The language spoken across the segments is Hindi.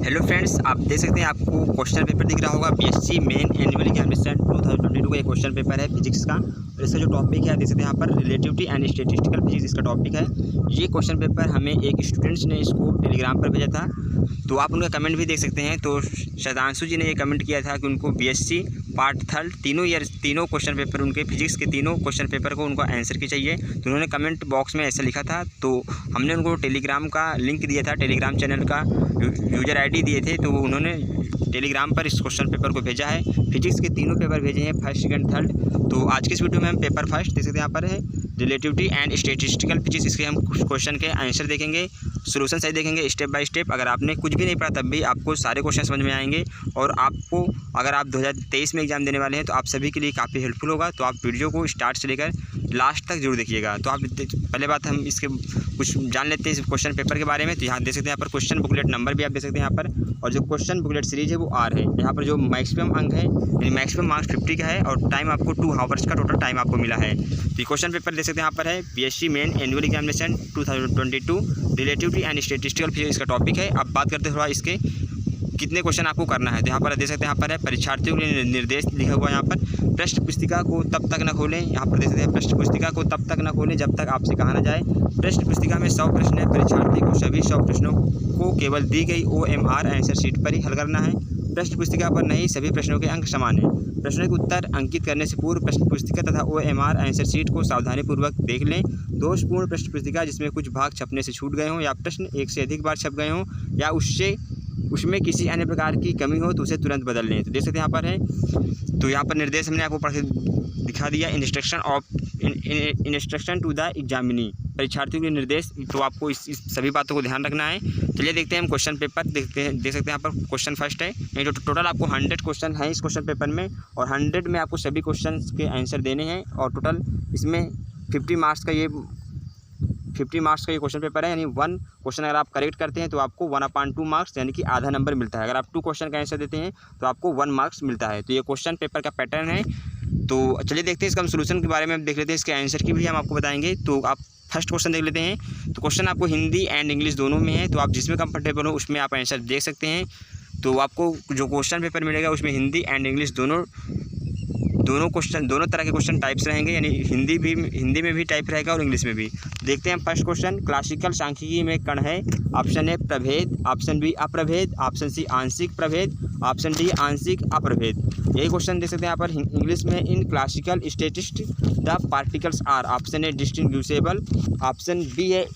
हेलो फ्रेंड्स, आप देख सकते हैं आपको क्वेश्चन पेपर दिख रहा होगा। बीएससी मेन एनुअल एग्जामिनेशन 2022 का ये क्वेश्चन पेपर है फिजिक्स का। और इसका जो टॉपिक है आप देख सकते हैं यहाँ पर रिलेटिविटी एंड स्टैटिस्टिकल फिजिक्स इसका टॉपिक है। ये क्वेश्चन पेपर हमें एक स्टूडेंट्स ने इसको टेलीग्राम पर भेजा था, तो आप उनका कमेंट भी देख सकते हैं। तो शतांशु जी ने ये कमेंट किया था कि उनको बीएससी पार्ट थर्ड तीनों क्वेश्चन पेपर उनके फिजिक्स के तीनों क्वेश्चन पेपर को उनको आंसर की चाहिए। तो उन्होंने कमेंट बॉक्स में ऐसा लिखा था, तो हमने उनको टेलीग्राम का लिंक दिया था, टेलीग्राम चैनल का यूज़र आईडी दिए थे, तो उन्होंने टेलीग्राम पर इस क्वेश्चन पेपर को भेजा है। फिजिक्स के तीनों पेपर भेजे हैं, फर्स्ट सेकंड थर्ड। तो आज की इस वीडियो में हम पेपर फर्स्ट देख सकते हैं, यहाँ पर है रिलेटिविटी एंड स्टैटिस्टिकल फिजिक्स। इसके हम क्वेश्चन के आंसर देखेंगे, सोल्यूशन सही देखेंगे स्टेप बाय स्टेप। अगर आपने कुछ भी नहीं पढ़ा तब भी आपको सारे क्वेश्चन समझ में आएंगे, और आपको अगर आप 2023 में एग्जाम देने वाले हैं तो आप सभी के लिए काफ़ी हेल्पफुल होगा। तो आप वीडियो को स्टार्ट से लेकर लास्ट तक जरूर देखिएगा। तो आप पहले बात हम इसके कुछ जान लेते हैं इस क्वेश्चन पेपर के बारे में। तो यहाँ देख सकते हैं, यहाँ पर क्वेश्चन बुकलेट नंबर भी आप देख सकते हैं यहाँ पर, और जो क्वेश्चन बुकलेट सीरीज है वो आर है। यहाँ पर जो मैक्सिमम अंक है यानी मैक्सिमम मार्क्स 50 का है, और टाइम आपको 2 आवर्स का टोटल टाइम आपको मिला है। तो ये क्वेश्चन पेपर देख सकते हैं यहाँ पर है BSc main annual examination 2022 relativity and statistical physics इसका टॉपिक है। अब बात करते हैं थोड़ा इसके कितने क्वेश्चन आपको करना है। तो यहाँ पर देख सकते हैं, यहाँ पर है परीक्षार्थियों के लिए निर्देश लिखा हुआ है। यहाँ पर प्रश्न पुस्तिका को तब तक न खोलें, यहाँ पर देख सकते हैं प्रश्न पुस्तिका को तब तक न खोलें जब तक आपसे कहा न जाए। प्रश्न पुस्तिका में 100 प्रश्न है, परीक्षार्थी को सभी 100 प्रश्नों को केवल दी गई OMR आंसर शीट पर ही हल करना है। प्रश्न पुस्तिका पर नहीं सभी प्रश्नों के अंक समान हैं। प्रश्नों के उत्तर अंकित करने से पूर्व प्रश्न पुस्तिका तथा OMR आंसर शीट को सावधानीपूर्वक देख लें। दोषपूर्ण प्रश्न पुस्तिका जिसमें कुछ भाग छपने से छूट गए हों, या प्रश्न एक से अधिक बार छप गए हों, या उसमें किसी अन्य प्रकार की कमी हो तो उसे तुरंत बदल लें। तो देख सकते हैं यहाँ पर है, तो यहाँ पर निर्देश हमने आपको पढ़ के दिखा दिया। इंस्ट्रक्शन टू द एग्जामिनी, परीक्षार्थियों के निर्देश। तो आपको इस सभी बातों को ध्यान रखना है। चलिए देखते हैं हम क्वेश्चन पेपर देख सकते हैं यहाँ पर क्वेश्चन फर्स्ट है। नहीं, तो टोटल आपको 100 क्वेश्चन हैं इस क्वेश्चन पेपर में, और 100 में आपको सभी क्वेश्चन के आंसर देने हैं। और टोटल इसमें 50 मार्क्स का ये क्वेश्चन पेपर है, यानी 1 क्वेश्चन अगर आप करेक्ट करते हैं तो आपको 1/2 मार्क्स यानी कि आधा नंबर मिलता है। अगर आप 2 क्वेश्चन का आंसर देते हैं तो आपको 1 मार्क्स मिलता है। तो ये क्वेश्चन पेपर का पैटर्न है। तो चलिए देखते हैं इसका हम सोल्यूशन के बारे में देख लेते हैं, इसके आंसर की भी हम आपको बताएंगे। तो आप फर्स्ट क्वेश्चन देख लेते हैं। तो क्वेश्चन आपको हिंदी एंड इंग्लिश दोनों में है, तो आप जिसमें कंफर्टेबल हो उसमें आप आंसर देख सकते हैं। तो आपको जो क्वेश्चन पेपर मिलेगा उसमें हिंदी एंड इंग्लिश दोनों तरह के क्वेश्चन टाइप्स रहेंगे, यानी हिंदी में भी टाइप रहेगा और इंग्लिश में भी। देखते हैं हम फर्स्ट क्वेश्चन। क्लासिकल सांख्यिकी में कण है। ऑप्शन ए प्रभेद, ऑप्शन बी अप्रभेद, ऑप्शन सी आंशिक प्रभेद, ऑप्शन डी आंशिक अप्रभेद। यही क्वेश्चन देख सकते हैं यहाँ पर इंग्लिश में। In classical statistics the particles are, option A distinguishable, option B है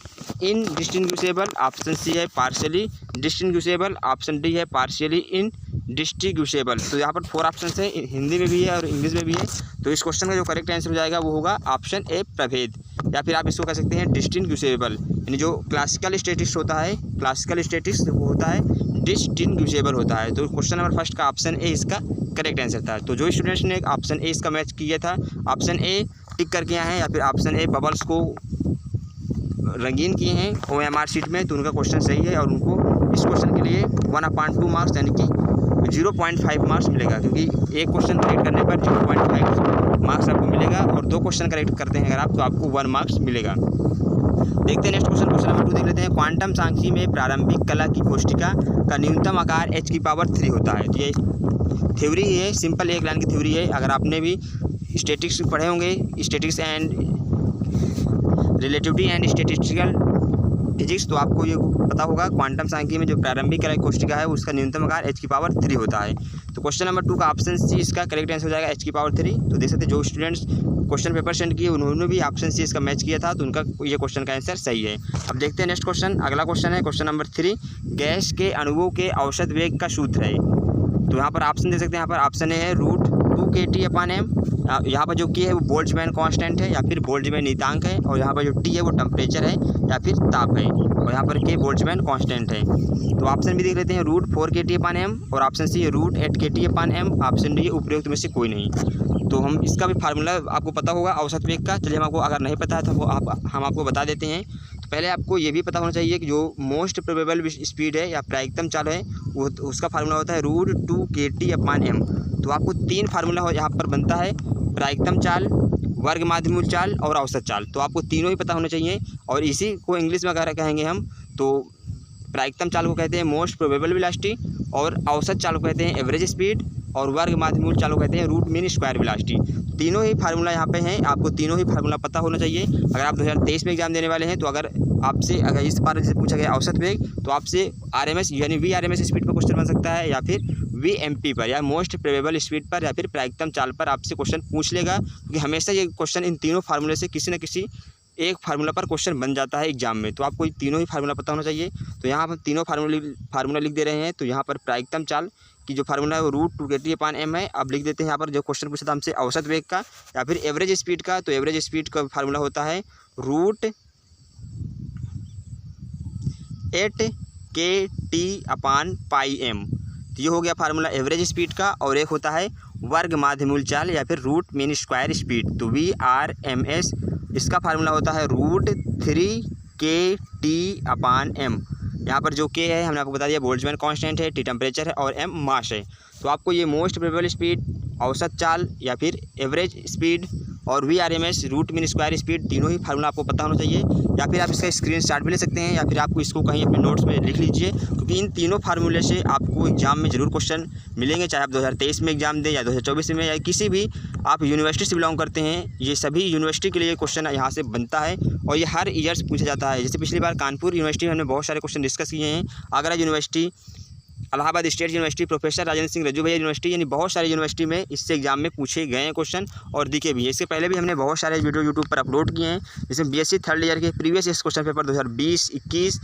इनडिस्टिंग्विशेबल, ऑप्शन सी है पार्शियली डिस्टिंग्विशेबल, ऑप्शन डी है पार्शियली इनडिस्टिंग्विशेबल। तो यहाँ पर 4 ऑप्शन है, हिंदी में भी है और इंग्लिश में भी है। तो इस क्वेश्चन का जो करेक्ट आंसर हो जाएगा वो होगा ऑप्शन ए प्रभेद, या फिर आप इसको कह सकते हैं डिस्टिंग्विशेबल। यानी जो क्लासिकल स्टैटिस्टिक्स होता है, क्लासिकल स्टैटिस्टिक्स वो होता है डिस्टिंग्विशेबल होता है। तो क्वेश्चन नंबर फर्स्ट का ऑप्शन ए इसका करेक्ट आंसर था। तो जो स्टूडेंट्स ने ऑप्शन ए इसका मैच किया था, ऑप्शन ए टिक करके आए हैं, या फिर ऑप्शन ए बबल्स को रंगीन किए हैं OMR शीट में, तो उनका क्वेश्चन सही है। और उनको इस क्वेश्चन के लिए 1/2 मार्क्स यानी कि 0.5 मार्क्स मिलेगा, क्योंकि एक क्वेश्चन करेक्ट करने पर 0.5 मार्क्स आपको मिलेगा, और 2 क्वेश्चन करेक्ट करते हैं अगर आप तो आपको 1 मार्क्स मिलेगा। देखते हैं नेक्स्ट क्वेश्चन, क्वेश्चन नंबर 2 देख लेते हैं। क्वांटम सांख्यिकी में प्रारंभिक कला की कोशिका का न्यूनतम आकार h⁻³ होता है। तो ये थ्योरी है, सिंपल एक लाइन की थ्योरी है। अगर आपने भी स्टैटिस्टिक्स पढ़े होंगे, statistics and relativity and statistical physics, तो आपको ये पता होगा क्वांटम सांख्यिकी में जो प्रारंभिक कला की कोशिका है उसका न्यूनतम आकार h⁻³ होता है। तो क्वेश्चन नंबर 2 का ऑप्शन सी इसका करेक्ट आंसर हो जाएगा h⁻³। तो देख सकते हैं जो स्टूडेंट्स क्वेश्चन पेपर सेंड किए उन्होंने भी ऑप्शन सी इसका मैच किया था, तो उनका ये क्वेश्चन का आंसर सही है। अब देखते हैं नेक्स्ट क्वेश्चन। अगला क्वेश्चन है क्वेश्चन नंबर 3। गैस के अणुओं के औसत वेग का सूत्र है। तो यहाँ पर ऑप्शन दे सकते हैं, यहाँ पर ऑप्शन ए है √2 kT/m। यहाँ पर जो की है वो बोल्ट्जमैन कांस्टेंट है, या फिर बोल्ट्जमैन नीतांक है, और यहाँ पर जो टी है वो टेम्परेचर है या फिर ताप है, और यहाँ पर के बोल्ट्जमैन कांस्टेंट है। तो ऑप्शन भी देख लेते हैं, √4 kT/m, और ऑप्शन सी है √8 kT/m, ऑप्शन डी उपरोक्त में से कोई नहीं। तो हम इसका भी फार्मूला आपको पता होगा औसत वेग का। चलिए हम आपको अगर नहीं पता है तो हम आपको बता देते हैं। तो पहले आपको ये भी पता होना चाहिए कि जो मोस्ट प्रोबेबल स्पीड है या प्रायिकतम चाल है वो उसका फार्मूला होता है √2 kT/m। तो आपको 3 फार्मूला यहाँ पर बनता है, प्रायिकतम चाल, वर्ग माध्यमूल चाल और औसत चाल। तो आपको तीनों ही पता होने चाहिए, और इसी को इंग्लिश में अगर कहेंगे हम तो प्रायिकतम चाल को कहते हैं मोस्ट प्रोबेबल वेलोसिटी, और औसत चाल को कहते हैं एवरेज स्पीड, और वर्ग माध्य मूल चाल को कहते हैं रूट मीन स्क्वायर वेलोसिटी। तीनों ही फार्मूला यहाँ पे हैं, आपको तीनों ही फार्मूला पता होना चाहिए। अगर आप 2023 में एग्जाम देने वाले हैं तो अगर इस बार जैसे पूछा गया औसत वेग, तो आपसे RMS यानी VRMS स्पीड पर क्वेश्चन बन सकता है, या फिर VMP पर या मोस्ट प्रोबेबल स्पीड पर, या फिर प्रायिकतम चाल पर आपसे क्वेश्चन पूछ लेगा, क्योंकि हमेशा ये क्वेश्चन इन तीनों फार्मूले से किसी न किसी एक फार्मूला पर क्वेश्चन बन जाता है एग्जाम में। तो आपको तीनों ही फार्मूला पता होना चाहिए। तो यहाँ पर तीनों फार्मूला लिख दे रहे हैं। तो यहाँ पर प्रायिकतम चाल की जो फार्मूला है वो √2kT/m है। अब लिख देते हैं यहाँ पर जो क्वेश्चन पूछा था हमसे औसत वेग का या फिर एवरेज स्पीड का, तो एवरेज स्पीड का फार्मूला होता है √8kT/m। तो ये हो गया फार्मूला एवरेज स्पीड का। और एक होता है वर्ग माध्य मूल चाल या फिर रूट मीन स्क्वायर स्पीड, तो VRMS, इसका फार्मूला होता है √3kT/m। यहाँ पर जो K है हमने आपको बता दिया बोल्ट्जमैन कांस्टेंट है, T टेम्परेचर है और M मास है। तो आपको ये मोस्ट प्रोबेबल स्पीड, औसत चाल या फिर एवरेज स्पीड और VRMS root mean square speed, तीनों ही फार्मूला आपको पता होना चाहिए। या फिर आप इसका स्क्रीनशॉट भी ले सकते हैं, या फिर आपको इसको कहीं अपने नोट्स में लिख लीजिए, क्योंकि इन तीनों फार्मूले से आपको एग्जाम में ज़रूर क्वेश्चन मिलेंगे, चाहे आप 2023 में एग्जाम दें या 2024 में, या किसी भी आप यूनिवर्सिटी से बिलोंग करते हैं। ये सभी यूनिवर्सिटी के लिए क्वेश्चन यहाँ से बनता है और ये हर ईयर्स पूछा जाता है। जैसे पिछली बार कानपुर यूनिवर्सिटी में हमने बहुत सारे क्वेश्चन डिस्कस किए हैं, Agra university, Allahabad state university, professor Rajendra Singh Rajju Bhaiya university, यानी बहुत सारी यूनिवर्सिटी में इससे एग्जाम में पूछे गए हैं क्वेश्चन और दिखे भी है। इससे पहले भी हमने बहुत सारे वीडियो यूट्यूब पर अपलोड किए हैं, जैसे BSc थर्ड ईयर के प्रीवियस इस क्वेश्चन पेपर 2020-21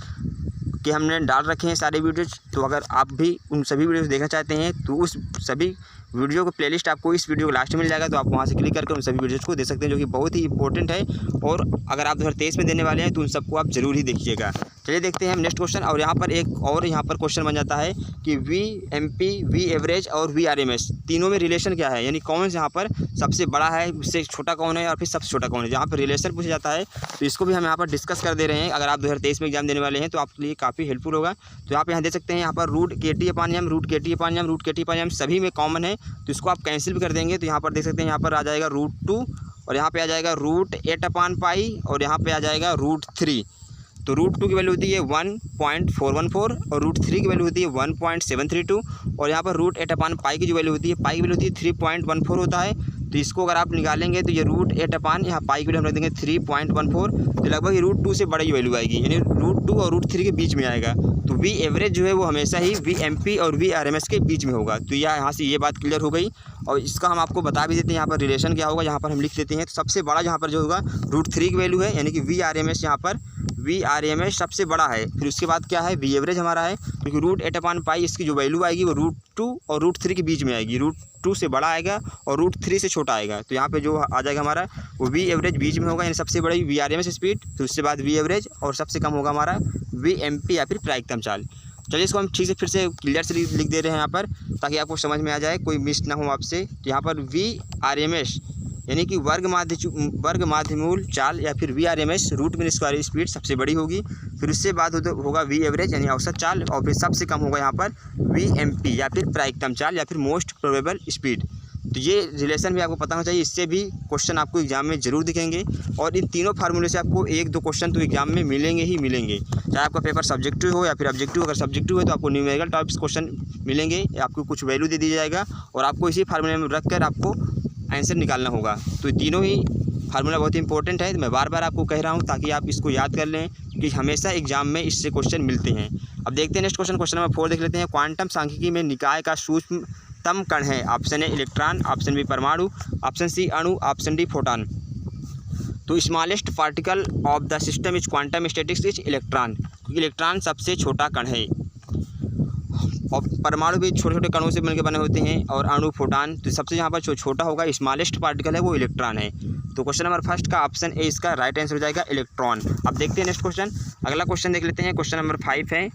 के हमने डाल रखे हैं सारे वीडियोज़। तो अगर आप भी उन सभी वीडियोज़ देखना चाहते हैं तो उस सभी वीडियो को प्लेलिस्ट आपको इस वीडियो के लास्ट में मिल जाएगा, तो आप वहां से क्लिक करके उन सभी वीडियोज़ को देख सकते हैं, जो कि बहुत ही इंपॉर्टेंट है। और अगर आप 2023 में देने वाले हैं तो उन सबको आप जरूर ही देखिएगा। चलिए देखते हैं हम नेक्स्ट क्वेश्चन। और यहाँ पर एक और यहाँ पर क्वेश्चन बन जाता है कि VMP, V एवरेज और VRMS तीनों में रिलेशन क्या है, यानी कौन से यहाँ पर सबसे बड़ा है, उससे छोटा कौन है और फिर सबसे छोटा कौन है। जहाँ पर रिलेशन पूछा जाता है तो इसको भी हम यहाँ पर डिस्कस कर दे रहे हैं। अगर आप 2023 में एग्जाम देने वाले हैं तो आपके लिए काफ़ी हेल्पफुल होगा। तो आप यहाँ देख सकते हैं, यहाँ पर √kT/m, √kT/m सभी में कॉमन है, तो इसको आप कैंसिल भी कर देंगे। तो यहाँ पर देख सकते हैं, यहाँ पर आ जाएगा √2 और यहाँ पे आ जाएगा √8/π और यहाँ पे आ जाएगा √3। तो √2 की वैल्यू होती है 1.414 और √3 की वैल्यू होती है 1.732 और यहाँ पर √8/π की जो वैल्यू होती है, पाई की वैल्यू होती है 3.14 होता है। तो इसको अगर आप निकालेंगे तो ये √8/, यहाँ पाई की वैल्यू हम रख देंगे 3.14, तो लगभग ये √2 से बड़ी वैल्यू आएगी, यानी √2 और √3 के बीच में आएगा। तो V एवरेज जो है वो हमेशा ही VMP और VRMS के बीच में होगा। तो यहाँ से ये बात क्लियर हो गई। और इसका हम आपको बता भी देते हैं यहाँ पर रिलेशन क्या होगा, यहाँ पर हम लिख देते हैं। तो सबसे बड़ा यहाँ पर जो होगा √3 की वैल्यू है, यानी कि VRMS, यहाँ पर VRMS सबसे बड़ा है। फिर उसके बाद क्या है, V एवरेज हमारा है, क्योंकि √8/π इसकी जो वैल्यू आएगी वो √2 और √3 के बीच में आएगी। √2 से बड़ा आएगा और √3 से छोटा आएगा। तो यहाँ पे जो आ जाएगा हमारा वो V एवरेज बीच में होगा, यानी सबसे बड़ी VRMS स्पीड, फिर उसके बाद V एवरेज और सबसे कम होगा हमारा VMP या फिर प्रायिकतम चाल। चलिए इसको हम ठीक से फिर से क्लियर से लिख दे रहे हैं यहाँ पर, ताकि आपको समझ में आ जाए, कोई मिस ना हो आपसे। तो यहाँ पर VRMS यानी कि वर्ग माध्य मूल चाल या फिर VRMS root mean square speed सबसे बड़ी होगी। फिर उससे बाद होगा V एवरेज यानी औसत चाल, और फिर सबसे कम होगा यहाँ पर VMP या फिर प्रायिकतम चाल या फिर मोस्ट प्रोबेबल स्पीड। तो ये रिलेशन भी आपको पता होना चाहिए, इससे भी क्वेश्चन आपको एग्जाम में जरूर दिखेंगे। और इन तीनों फार्मूले से आपको 1-2 क्वेश्चन तो एग्जाम में मिलेंगे ही मिलेंगे, चाहे आपका पेपर सब्जेक्टिव हो या फिर ऑब्जेक्टिव। अगर सब्जेक्टिव है तो आपको न्यूमेरिकल टॉपिक्स क्वेश्चन मिलेंगे, आपको कुछ वैल्यू दे दिया जाएगा और आपको इसी फार्मूले में रख कर आपको आंसर निकालना होगा। तो तीनों ही फार्मूला बहुत ही इंपॉर्टेंट है, तो मैं बार बार आपको कह रहा हूँ ताकि आप इसको याद कर लें, क्योंकि हमेशा एग्जाम में इससे क्वेश्चन मिलते हैं। अब देखते हैं नेक्स्ट क्वेश्चन, क्वेश्चन नंबर 4 देख लेते हैं। क्वांटम सांख्यिकी में निकाय का सूक्ष्मतम कण है। Option A electron, option B परमाणु, ऑप्शन सी अणु, ऑप्शन डी फोटॉन। तो smallest particle of the system is quantum statics is electron, क्योंकि इलेक्ट्रॉन सबसे छोटा कण है। और परमाणु भी छोटे छोटे कणों से मिलकर बने होते हैं, और अणु फोटॉन, तो सबसे यहाँ पर जो छोटा होगा स्मॉलेस्ट पार्टिकल है वो इलेक्ट्रॉन है। तो क्वेश्चन नंबर 1 का ऑप्शन ए इसका राइट आंसर हो जाएगा इलेक्ट्रॉन। अब देखते हैं नेक्स्ट क्वेश्चन, अगला क्वेश्चन देख लेते हैं। क्वेश्चन नंबर 5 है,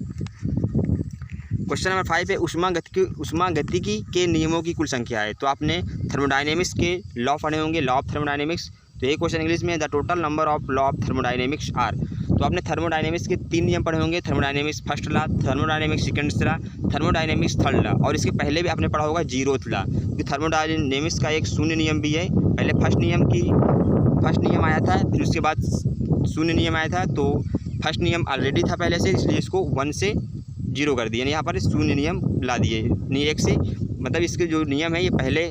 क्वेश्चन नंबर 5 है उष्मागतिकी के नियमों की कुल संख्या है। तो आपने थर्मोडायनेमिक्स के लॉ पढ़े होंगे, लॉ ऑफ थर्मोडायनेमिक्स। तो ये क्वेश्चन इंग्लिश में the total number of law of thermodynamics are. तो आपने थर्मोडायनेमिक्स के 3 नियम पढ़े होंगे, thermodynamics first law, thermodynamics second law, thermodynamics third law. और इसके पहले भी आपने पढ़ा होगा 0th लॉ, क्योंकि थर्मोडायनेमिक्स का एक शून्य नियम भी है। पहले फर्स्ट नियम आया था, फिर उसके बाद शून्य नियम आया था। तो फर्स्ट नियम ऑलरेडी था पहले से, इसलिए इसको 1 से 0 कर दिया, यानी यहाँ पर शून्य नियम ला दिए, नहीं 1 से, मतलब इसके जो नियम है ये पहले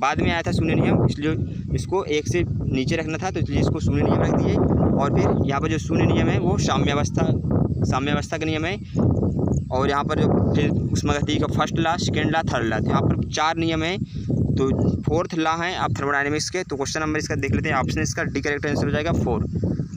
बाद में आया था शून्य नियम, इसलिए इसको 1 से नीचे रखना था, तो इसलिए इसको शून्य नियम रख दिए। और फिर यहाँ पर जो शून्य नियम है वो साम्यावस्था का नियम है। और यहाँ पर जो फिर ऊष्मागतिकी का first law, second law, third law, तो यहाँ पर 4 नियम है। तो फोर्थ लॉ है आप थर्मोडायनेमिक्स के। तो क्वेश्चन नंबर इसका देख लेते हैं, ऑप्शन इसका डी करेक्ट आंसर हो जाएगा 4।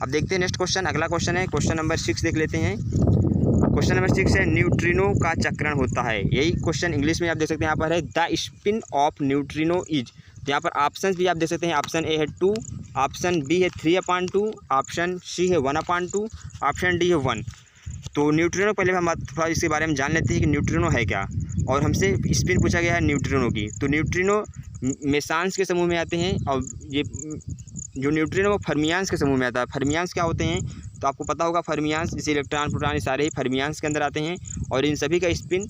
अब देखते हैं नेक्स्ट क्वेश्चन, अगला क्वेश्चन है क्वेश्चन नंबर 6 देख लेते हैं। क्वेश्चन नंबर 6 है न्यूट्रिनो का चक्रण होता है। यही क्वेश्चन इंग्लिश में आप देख सकते हैं, यहाँ पर है the spin off neutrino is. तो यहाँ पर ऑप्शन भी आप देख सकते हैं, ऑप्शन ए है 2, ऑप्शन बी है 3/2, ऑप्शन सी है 1/2, ऑप्शन डी है 1। तो न्यूट्रिनो पहले हम थोड़ा इसके बारे में जान लेते हैं कि न्यूट्रिनो है क्या, और हमसे स्पिन पूछा गया है न्यूट्रिनो की। तो न्यूट्रिनो मेसांस के समूह में आते हैं, और ये जो न्यूट्रिनो वो फर्मियांस के समूह में आता है। फर्मियांस क्या होते हैं तो आपको पता होगा, फर्मियांस जैसे इलेक्ट्रॉन प्रोटॉन ये सारे ही फर्मियांस के अंदर आते हैं, और इन सभी का स्पिन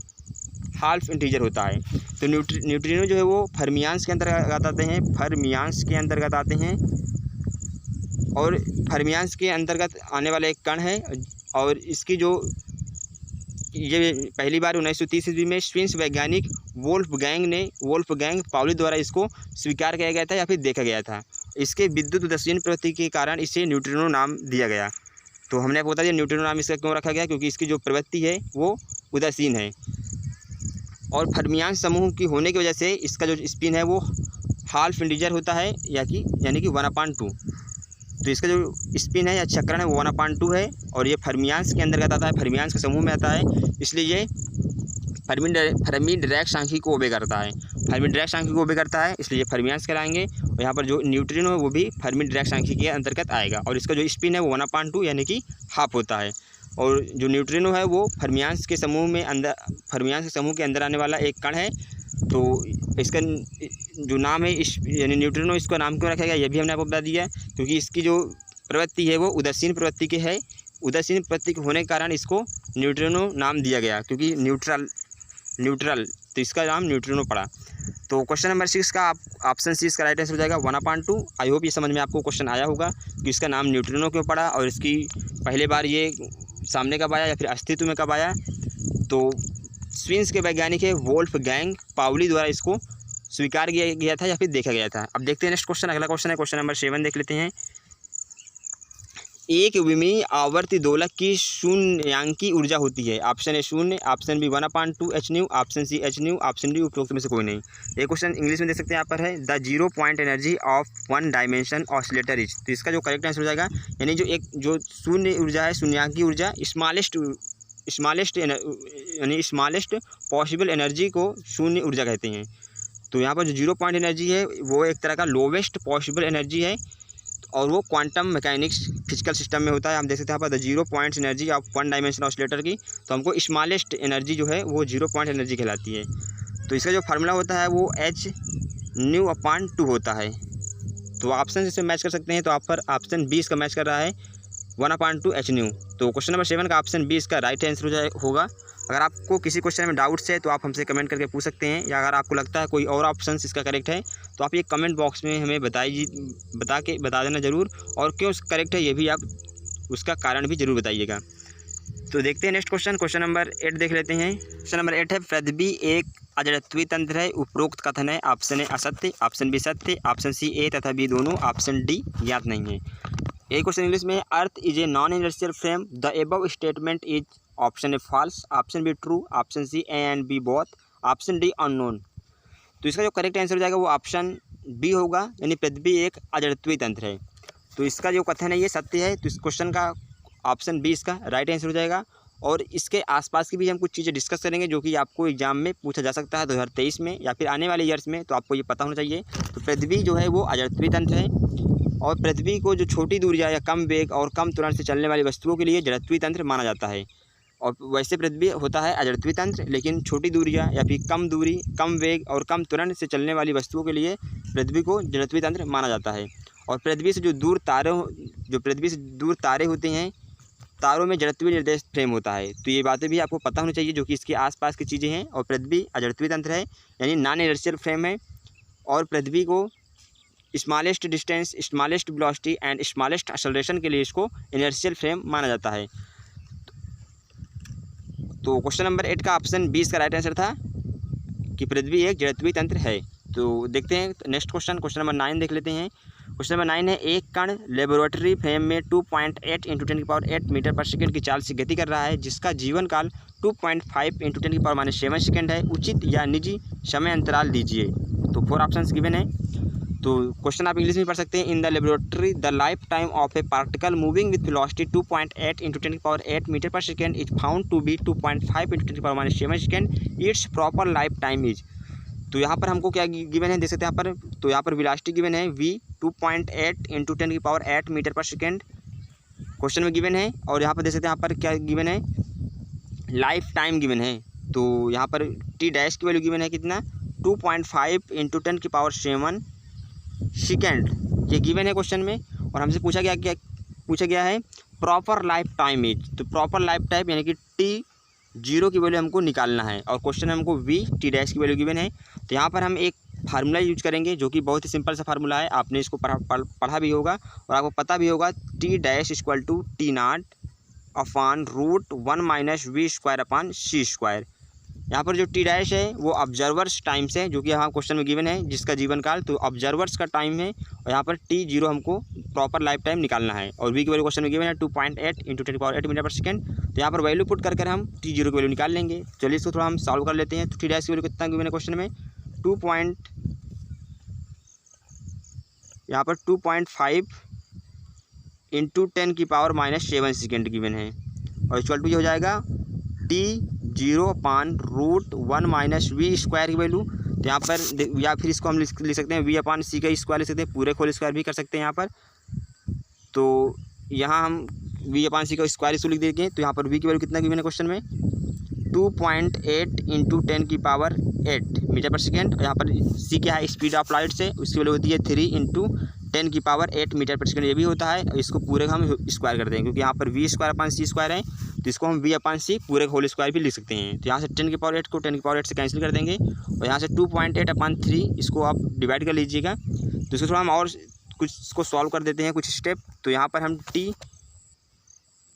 हाल्फ इंटीजर होता है। तो न्यूट्रिनो जो है वो फर्मियांस के अंतर्गत आते हैं, फर्मियांस के अंतर्गत आते हैं, और फर्मियांस के अंतर्गत आने वाला एक कण है। और इसकी जो ये पहली बार 1930 ईस्वी में स्विस वैज्ञानिक वोल्फगैंग पाउली द्वारा इसको स्वीकार किया गया था या फिर देखा गया था। इसके विद्युत उदासीन प्रवृत्ति के कारण इसे न्यूट्रिनो नाम दिया गया। तो हमने आपको बता दिया न्यूट्रिनो नाम इसका क्यों रखा गया, क्योंकि इसकी जो प्रवृत्ति है वो उदासीन है, और फर्मियांस समूह की होने की वजह से इसका जो स्पिन है वो हाल्फ इंटीजर होता है, यानी कि 1/2। तो इसका जो स्पिन है या चक्रण है वो 1/2 है, और ये फर्मियांस के अंतर्गत आता है, फर्मियांस के समूह में आता है, इसलिए ये फर्मी डिराक सांख्यिकी को ओबे करता है। फर्मी डिराक सांख्यिकी को ओबे करता है, इसलिए ये फर्मियांस कहलाएंगे। और यहाँ पर जो न्यूट्रिनो है वो भी फर्मी डिराक सांख्यिकी के अंतर्गत आएगा, और इसका जो स्पिन है वो 1/2 यानी कि हाफ होता है। और जो न्यूट्रिनो है वो फर्मियांस के समूह के अंदर आने वाला एक कण है। तो इसका जो नाम है यानी न्यूट्रिनो, इसका नाम क्यों रखा गया ये भी हमने आपको बता दिया, क्योंकि इसकी जो प्रवृत्ति है वो उदासीन प्रवृत्ति की है। उदासीन प्रवृत्ति के होने के कारण इसको न्यूट्रिनो नाम दिया गया, क्योंकि न्यूट्रल तो इसका नाम न्यूट्रिनो पड़ा। तो क्वेश्चन नंबर 6 का ऑप्शन सी इसका राइट आंसर हो जाएगा 1/2। आई होप ये समझ में आपको क्वेश्चन आया होगा कि इसका नाम न्यूट्रिनो क्यों पड़ा, और इसकी पहले बार ये सामने कब आया या फिर अस्तित्व में कब आया। तो स्विस के वैज्ञानिक है वोल्फगैंग पाउली द्वारा इसको स्वीकार किया गया था या फिर देखा गया था। अब देखते हैं नेक्स्ट क्वेश्चन, अगला क्वेश्चन है क्वेश्चन नंबर 7 देख लेते हैं। एक विमीय आवर्ती दोलक की शून्यांकी ऊर्जा होती है। Option A 0, option B 1/2 hν, option C hν, option D उपरोक्त में से कोई नहीं। ये क्वेश्चन इंग्लिश में देख सकते हैं, यहाँ पर है the 0 point energy of 1 dimension oscillator is. तो इसका जो करेक्ट आंसर हो जाएगा, यानी जो शून्य ऊर्जा है, शून्यांकी ऊर्जा, स्मॉलेस्ट पॉसिबल एनर्जी को शून्य ऊर्जा कहते हैं। तो यहाँ पर जो 0 पॉइंट एनर्जी है वो एक तरह का लोवेस्ट पॉसिबल एनर्जी है, और वो क्वांटम मैकेनिक्स फिजिकल सिस्टम में होता है। हम देख सकते हैं यहाँ पर 0 point energy of 1 dimension oscillator की, तो हमको स्मॉलेस्ट एनर्जी जो है वो 0 पॉइंट एनर्जी कहलाती है। तो इसका जो फार्मूला होता है वो hν/2 होता है। तो ऑप्शन से मैच कर सकते हैं, तो आप पर ऑप्शन बी इसका मैच कर रहा है 1/2 hν। तो क्वेश्चन नंबर 7 का ऑप्शन बी इसका राइट आंसर होगा। अगर आपको किसी क्वेश्चन में डाउट्स है तो आप हमसे कमेंट करके पूछ सकते हैं, या अगर आपको लगता है कोई और ऑप्शन इसका करेक्ट है तो आप ये कमेंट बॉक्स में हमें बता देना ज़रूर, और क्यों करेक्ट है ये भी आप उसका कारण भी ज़रूर बताइएगा। तो देखते हैं नेक्स्ट क्वेश्चन नंबर 8 देख लेते हैं। क्वेश्चन नंबर 8 है पृथ्वी एक अजड़त्वीय तंत्र है, उपरोक्त कथन है। ऑप्शन ए असत्य, ऑप्शन बी सत्य, ऑप्शन सी ए तथा बी दोनों, ऑप्शन डी ज्ञात नहीं है। एक क्वेश्चन इंग्लिश में, earth is a non inertial frame, the above statement is. Option A false, option B true, option C A and B both, option D unknown. तो इसका जो करेक्ट आंसर हो जाएगा वो ऑप्शन बी होगा, यानी पृथ्वी एक अजड़त्वीय तंत्र है। तो इसका जो कथन है ये सत्य है, तो इस क्वेश्चन का ऑप्शन बी इसका राइट आंसर हो जाएगा। और इसके आसपास की भी हम कुछ चीज़ें डिस्कस करेंगे जो कि आपको एग्जाम में पूछा जा सकता है 2023 में या फिर आने वाले ईयर्स में, तो आपको ये पता होना चाहिए। तो पृथ्वी जो है वो अजड़त्वीय तंत्र है, और पृथ्वी को जो छोटी दूरी या कम वेग और कम त्वरण से चलने वाली वस्तुओं के लिए जड़त्वीय तंत्र माना जाता है। और वैसे पृथ्वी होता है अजड़त्वीय तंत्र, लेकिन छोटी दूरियां या फिर कम दूरी, कम वेग और कम त्वरण से चलने वाली वस्तुओं के लिए पृथ्वी को जड़त्वीय तंत्र माना जाता है। और पृथ्वी से जो पृथ्वी से दूर तारे होते हैं, तारों में जड़त्वीय निर्देश फ्रेम होता है। तो ये बातें भी आपको पता होनी चाहिए जो कि इसके आसपास की चीज़ें हैं। और पृथ्वी अजड़त्वीय तंत्र है, यानी नॉन इनर्शियल फ्रेम है, और पृथ्वी को smallest distance, smallest velocity and smallest acceleration के लिए इसको इनर्शियल फ्रेम माना जाता है। तो क्वेश्चन नंबर 8 का ऑप्शन 20 का राइट आंसर था कि पृथ्वी एक जड़त्वीय तंत्र है। तो देखते हैं नेक्स्ट क्वेश्चन, क्वेश्चन नंबर 9 देख लेते हैं। क्वेश्चन नंबर 9 है, एक कण लेबोरेटरी फ्रेम में 2.8 × 10⁸ मीटर पर सेकंड की चाल से गति कर रहा है, जिसका जीवन काल 2.5 × 10⁻⁷ सेकंड है। उचित या निजी समय अंतराल दीजिए। तो 4 ऑप्शंस गिवन है। तो क्वेश्चन आप इंग्लिश में पढ़ सकते हैं। In the laboratory the life time of a particle moving with velocity 2.8 × 10⁸ metre per second is found to be 2.5 × 10⁻⁷ second. It's proper life time is. तो यहाँ पर हमको क्या गिवन है, देख सकते हैं यहाँ पर। तो यहाँ पर वेलोसिटी गिवन है v 2.8 × 10⁸ metre per second question में गिवन है। और यहाँ पर देख सकते हैं यहाँ पर क्या गिवन है, लाइफ टाइम गिवन है। तो यहाँ पर टी डैश की वैल्यू गिवन है कितना, 2.5 × 10⁷ सेकंड, ये गिवन है क्वेश्चन में। और हमसे पूछा गया है प्रॉपर लाइफ टाइम इज। तो प्रॉपर लाइफ टाइम यानी कि टी जीरो की वैल्यू हमको निकालना है। और क्वेश्चन में हमको वी टी डैश की वैल्यू गिवन है। तो यहाँ पर हम एक फार्मूला यूज करेंगे जो कि बहुत ही सिंपल सा फार्मूला है। आपने इसको पढ़ा भी होगा और आपको पता भी होगा। T dash equal to T0 upon √1 - v²/c²। यहाँ पर जो टी डैश है वो ऑब्जर्वर्स टाइम से, जो कि यहाँ क्वेश्चन में गिवन है, जिसका जीवन काल तो ऑब्जर्वर्स का टाइम है। और यहाँ पर T0 हमको प्रॉपर लाइफ टाइम निकालना है। और वी की वैल्यू क्वेश्चन में गिवन है 2.8 × 10⁸ मीटर पर सेकंड। तो यहाँ पर वैल्यू पुट कर हम T0 की वैल्यू निकाल लेंगे। चलिए इसको थोड़ा हम सॉल्व कर लेते हैं। तो टी डैश की वैल्यू कितना गिवन है क्वेश्चन में, यहाँ पर 2.5 × 10⁻⁷ सेकंड गिवन है। और इक्वल टू ये हो जाएगा T0 अपॉन √1 - v² की वैल्यू। तो यहाँ पर या फिर इसको हम लिख सकते हैं v/c का स्क्वायर लिख सकते हैं, पूरे होल स्क्वायर भी कर सकते हैं यहाँ पर। तो यहाँ हम v/c का स्क्वायर इसको लिख देंगे। तो यहाँ पर v की वैल्यू कितना गिवन है क्वेश्चन में, 2.8 × 10⁸ मीटर पर सेकेंड। और यहाँ पर c क्या है, स्पीड ऑफ लाइट से, उसकी वैल्यू होती है 3 × 10⁸ मीटर पर सेकेंड, ये भी होता है। इसको पूरे का हम स्क्वायर कर देंगे क्योंकि यहाँ पर v²/c² है। तो इसको हम v/c पूरे होल स्क्वायर भी लिख सकते हैं। तो यहाँ से 10⁸ को 10⁸ से कैंसिल कर देंगे। और यहाँ से 2.8/3 इसको आप डिवाइड कर लीजिएगा। तो इसको थोड़ा हम और कुछ इसको सॉल्व कर देते हैं कुछ स्टेप। तो यहाँ पर हम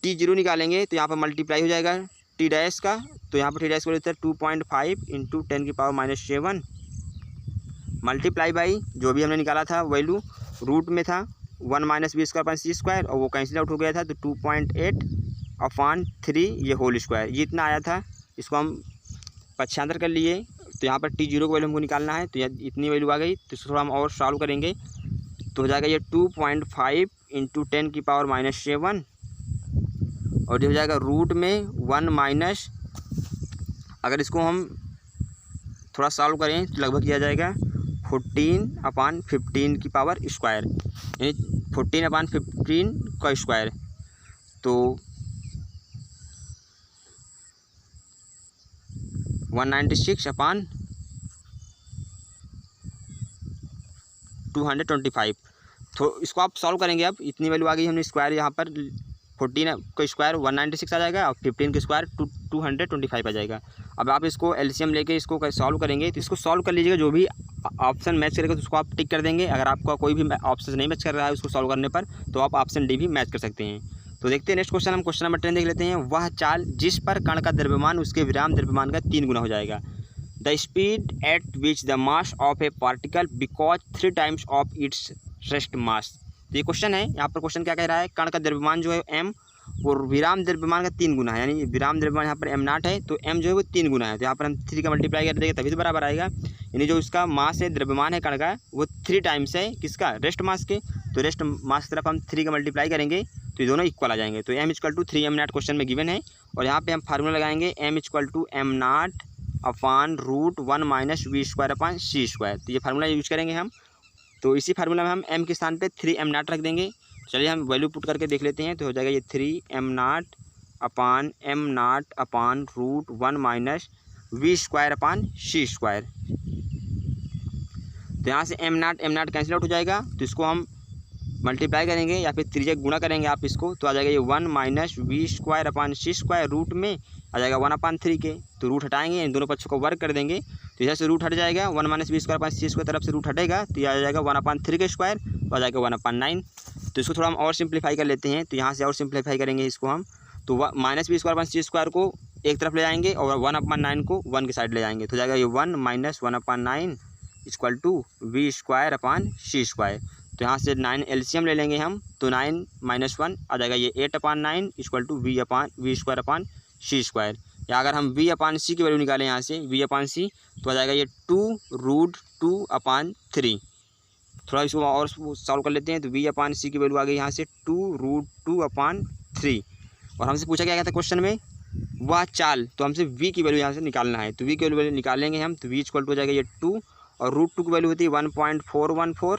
T0 निकालेंगे। तो यहाँ पर मल्टीप्लाई हो जाएगा टी डैश का। तो यहाँ पर टी डैश को लेते हैं 2.5 × 10⁻⁷ मल्टीप्लाई बाई जो भी हमने निकाला था वैल्यू रूट में था 1 - v²/c² और वो कैंसिल आउट हो गया था। तो 2.8/3 ये होल स्क्वायर, ये इतना आया था। इसको हम पक्षांतर कर लिए। तो यहाँ पर T0 की वैल्यू हमको निकालना है। तो इतनी वैल्यू आ गई। तो इसको थोड़ा हम और सॉल्व करेंगे। तो हो जाएगा ये 2.5 × 10⁻⁷ और ये हो जाएगा रूट में 1 - अगर इसको हम थोड़ा सॉल्व करें तो लगभग किया जाएगा 14/15² यानी 14/15 का स्क्वायर। तो 196/225। तो इसको आप सॉल्व करेंगे। अब इतनी वैल्यू आ गई, हमने स्क्वायर यहाँ पर 14 का स्क्वायर 196 आ जाएगा और 15 का स्क्वायर 225 आ जाएगा। अब आप इसको एलसीएम लेके इसको सॉल्व करेंगे। तो इसको सॉल्व कर लीजिएगा, जो भी ऑप्शन मैच करेगा तो उसको आप टिक कर देंगे। अगर आपका कोई भी ऑप्शन नहीं मैच कर रहा है उसको सॉल्व करने पर, तो आप ऑप्शन डी भी मैच कर सकते हैं। तो देखते हैं नेक्स्ट क्वेश्चन। हम क्वेश्चन नंबर 10 देख लेते हैं। वह चाल जिस पर कण का द्रव्यमान उसके विराम द्रव्यमान का 3 गुना हो जाएगा। The speed at which the mass of a particle because 3 times of its rest mass. तो ये क्वेश्चन है। यहाँ पर क्वेश्चन क्या कह रहा है, कण का द्रव्यमान जो है m और विराम द्रव्यमान का 3 गुना है। यानी विराम द्रव्यमान यहाँ पर m0 है तो m जो है वो 3 गुना है। तो यहाँ पर हम 3 का मल्टीप्लाई कर देंगे तभी तो बराबर आएगा। यानी जो उसका मास है, द्रव्यमान है कण का, वो 3 टाइम्स है किसका, रेस्ट मास के। तो रेस्ट मास की तरफ हम 3 का मल्टीप्लाई करेंगे तो ये दोनों इक्वल आ जाएंगे। तो m = 3m0 क्वेश्चन में गिवन है। और यहाँ पे हम फार्मूला लगाएंगे m = m0 अपॉन √1 - v²/c²। तो ये फार्मूला यूज करेंगे हम। तो इसी फार्मूला में हम m के स्थान पे 3m0 रख देंगे। चलिए हम वैल्यू पुट करके देख लेते हैं। तो हो जाएगा ये 3m0 upon m0 upon √1 - v²/c²। तो यहाँ से m0 कैंसिल आउट हो जाएगा। तो इसको हम मल्टीप्लाई करेंगे या फिर त्रिज्या गुणा करेंगे आप इसको, तो आ जाएगा ये 1 - v²/c² रूट में आ जाएगा 1/3 के। तो रूट हटाएंगे, इन दोनों पक्षों को वर्क कर देंगे। तो इधर से रूट हट जाएगा, 1 - v²/c² तरफ से रूट हटेगा तो ये आ जाएगा 1/3 का स्क्वायर, तो आ जाएगा 1/9। तो इसको थोड़ा हम और सिंप्लीफाई कर लेते हैं। तो यहाँ से और सिंप्लीफाई करेंगे इसको हम। तो -v²/c² को एक तरफ ले जाएंगे और 1/9 को 1 की साइड ले जाएंगे, तो हो जाएगा ये 1 माइनस 1/9 इक्वल टू v²/c²। तो यहाँ से 9 एलसीएम ले लेंगे हम, तो 9 माइनस 1 आ जाएगा ये 8/9 इक्वल टू v²/c²। या अगर हम v/c की वैल्यू निकालें यहाँ से v/c, तो आ जाएगा ये 2√2/3। थोड़ा इसको और सॉल्व कर लेते हैं, तो v/c की वैल्यू आ गई यहाँ से 2√2/3। और हमसे पूछा क्या था क्वेश्चन में, वह चाल, तो हमसे v की वैल्यू यहाँ से निकालना है, तो v की वैल्यू निकालेंगे हम, तो v इक्वल टू हो जाएगा ये 2 और √2 की वैल्यू होती है 1.414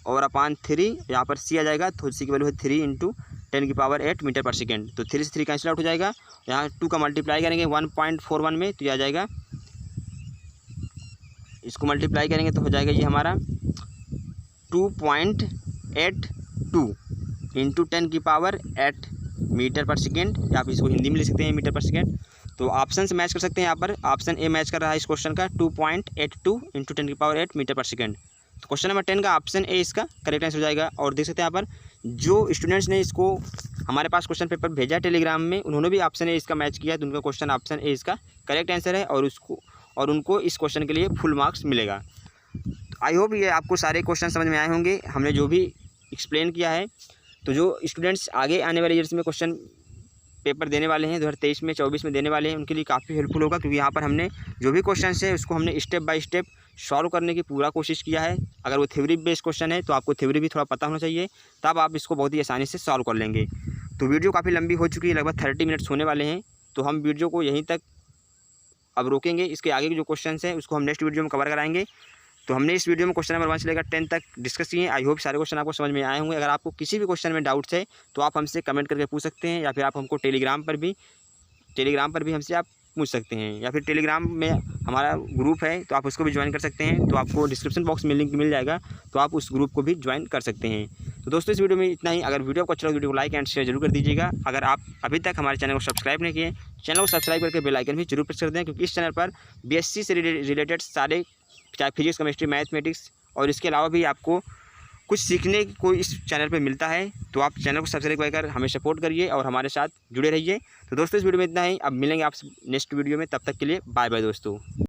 और /3 यहाँ पर c आ जाएगा, तो c की वैल्यू है 3 × 10⁸ मीटर पर सेकेंड। तो 3 से 3 कैंसिल आउट हो जाएगा, यहाँ 2 का मल्टीप्लाई करेंगे 1.41 में, तो ये आ जाएगा, इसको मल्टीप्लाई करेंगे तो हो जाएगा ये हमारा 2.82 × 10⁸ मीटर पर सेकेंड, या आप इसको हिंदी में लिख सकते हैं मीटर पर सेकेंड। तो ऑप्शन से मैच कर सकते हैं, यहाँ पर ऑप्शन ए मैच कर रहा है इस क्वेश्चन का 2.82 × 10⁸ मीटर पर सेकेंड। तो क्वेश्चन नंबर 10 का ऑप्शन ए इसका करेक्ट आंसर हो जाएगा। और देख सकते हैं यहाँ पर जो स्टूडेंट्स ने इसको हमारे पास क्वेश्चन पेपर भेजा टेलीग्राम में, उन्होंने भी ऑप्शन ए इसका मैच किया, तो उनका क्वेश्चन ऑप्शन ए इसका करेक्ट आंसर है और उनको इस क्वेश्चन के लिए फुल मार्क्स मिलेगा। आई होप ये आपको सारे क्वेश्चन समझ में आए होंगे, हमने जो भी एक्सप्लेन किया है। तो जो स्टूडेंट्स आगे आने वाले ईयर्स में क्वेश्चन पेपर देने वाले हैं 2023 में 24 में देने वाले हैं, उनके लिए काफ़ी हेल्पफुल होगा, क्योंकि यहाँ पर हमने जो भी क्वेश्चन है उसको हमने स्टेप बाय स्टेप सॉल्व करने की पूरा कोशिश किया है। अगर वो थ्योरी बेस्ड क्वेश्चन है तो आपको थ्योरी भी थोड़ा पता होना चाहिए, तब आप इसको बहुत ही आसानी से सॉल्व कर लेंगे। तो वीडियो काफ़ी लंबी हो चुकी है, लगभग 30 मिनट्स होने वाले हैं, तो हम वीडियो को यहीं तक अब रोकेंगे। इसके आगे के जो क्वेश्चन हैं उसको हम नेक्स्ट वीडियो में कवर कराएंगे। तो हमने इस वीडियो में क्वेश्चन नंबर 1 से लेकर 10 तक डिस्कस किए हैं। आई होप सारे क्वेश्चन आपको समझ में आए होंगे। अगर आपको किसी भी क्वेश्चन में डाउट्स है तो आप हमसे कमेंट करके पूछ सकते हैं, या फिर आप हमको टेलीग्राम पर भी हमसे आप पूछ सकते हैं, या फिर टेलीग्राम में हमारा ग्रुप है तो आप उसको भी ज्वाइन कर सकते हैं। तो आपको डिस्क्रिप्शन बॉक्स में लिंक मिल जाएगा, तो आप उस ग्रुप को भी ज्वाइन कर सकते हैं। तो दोस्तों इस वीडियो में इतना ही। अगर वीडियो को अच्छा लगे वीडियो को लाइक एंड शेयर जरूर कर दीजिएगा। अगर आप अभी तक हमारे चैनल को सब्सक्राइब नहीं किए, चैनल को सब्सक्राइब करके बेल आइकन भी जरूर प्रेस कर दें, क्योंकि इस चैनल पर BSc से रिलेटेड सारे, चाहे फिजिक्स, केमिस्ट्री, मैथमेटिक्स और इसके अलावा भी आपको कुछ सीखने को इस चैनल पे मिलता है। तो आप चैनल को सब्सक्राइब कर हमें सपोर्ट करिए और हमारे साथ जुड़े रहिए। तो दोस्तों इस वीडियो में इतना ही, अब मिलेंगे आपसे नेक्स्ट वीडियो में, तब तक के लिए बाय बाय दोस्तों।